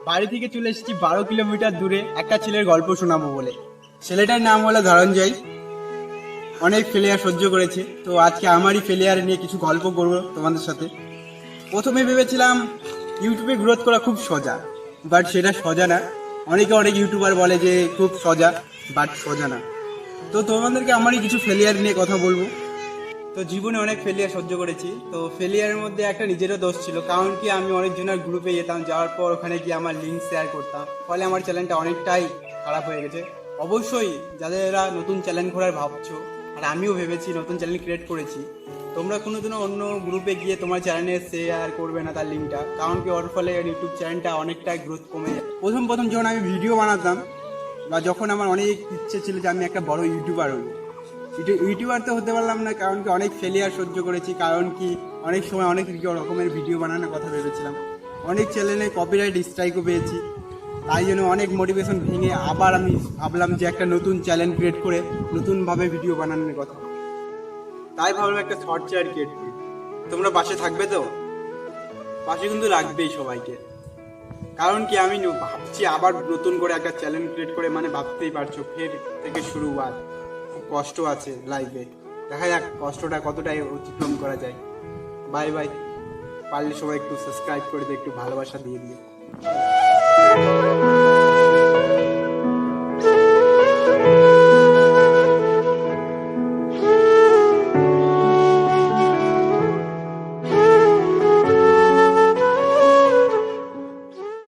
বাড়ি থেকে চলে এসেছি 12 কিলোমিটার দূরে একটা ছেলের গল্প শোনাবো বলে। ছেলেটার নাম হলো ধনঞ্জয়। অনেক ফেলিয়ার সহ্য করেছে, তো আজকে আমারই ফেলিয়ার নিয়ে কিছু গল্প করবো তোমাদের সাথে। প্রথমে ভেবেছিলাম ইউটিউবে গ্রোথ করা খুব সোজা, বাট সেটা সোজা না। অনেক ইউটিউবার বলে যে খুব সোজা, বাট সোজা না। তো তোমাদেরকে আমারই কিছু ফেলিয়ার নিয়ে কথা বলবো। তো জীবনে অনেক ফেলিয়ার সহ্য করেছি, তো ফেলিয়ারের মধ্যে একটা নিজেরও দোষ ছিল, কারণ কি আমি অনেকজনের গ্রুপে যেতাম, যাওয়ার পর ওখানে গিয়ে আমার লিঙ্ক শেয়ার করতাম, ফলে আমার চ্যানেলটা অনেকটাই খারাপ হয়ে গেছে। অবশ্যই যাদেরা নতুন চ্যানেল খোলার ভাবছো, আর আমিও ভেবেছি নতুন চ্যানেল ক্রিয়েট করেছি, তোমরা কোনোদিনও অন্য গ্রুপে গিয়ে তোমার চ্যানেলে শেয়ার করবে না তার লিঙ্কটা, কারণ কি ওর ফলে ইউটিউব চ্যানেলটা অনেকটাই গ্রোথ কমে যায়। প্রথম যখন আমি ভিডিও বানাতাম, বা যখন আমার অনেক ইচ্ছে ছিল যে আমি একটা বড় ইউটিউবার হবো, ইউটিউবার তো হতে পারলাম না, কারণ কি অনেক ফেলিয়ার সহ্য করেছি। কারণ কি অনেক সময় অনেক রকমের ভিডিও বানানোর কথা ভেবেছিলাম, অনেক চ্যানেলে কপিরাইট স্ট্রাইকও পেয়েছি। তাই জন্য অনেক মোটিভেশন ভেঙে আবার আমি ভাবলাম যে একটা নতুন চ্যানেল ক্রিয়েট করে নতুনভাবে ভিডিও বানানোর কথা। তাই ভাবলাম একটা শর্ট চ্যানেল ক্রিয়েট করি। তোমরা পাশে থাকবে তো? পাশে কিন্তু রাখবেই সবাইকে, কারণ কি আমি ভাবছি আবার নতুন করে একটা চ্যানেল ক্রিয়েট করে, মানে ভাবতেই পারছো ফের থেকে শুরুয়াত। খুব কষ্ট আছে লাইফে, দেখা যাক কষ্টটা কতটাই অতিক্রম করা যায়। Bye bye. পারলে সবাই একটু সাবস্ক্রাইব করে দিয়ে একটু ভালোবাসা দিয়ে দিও।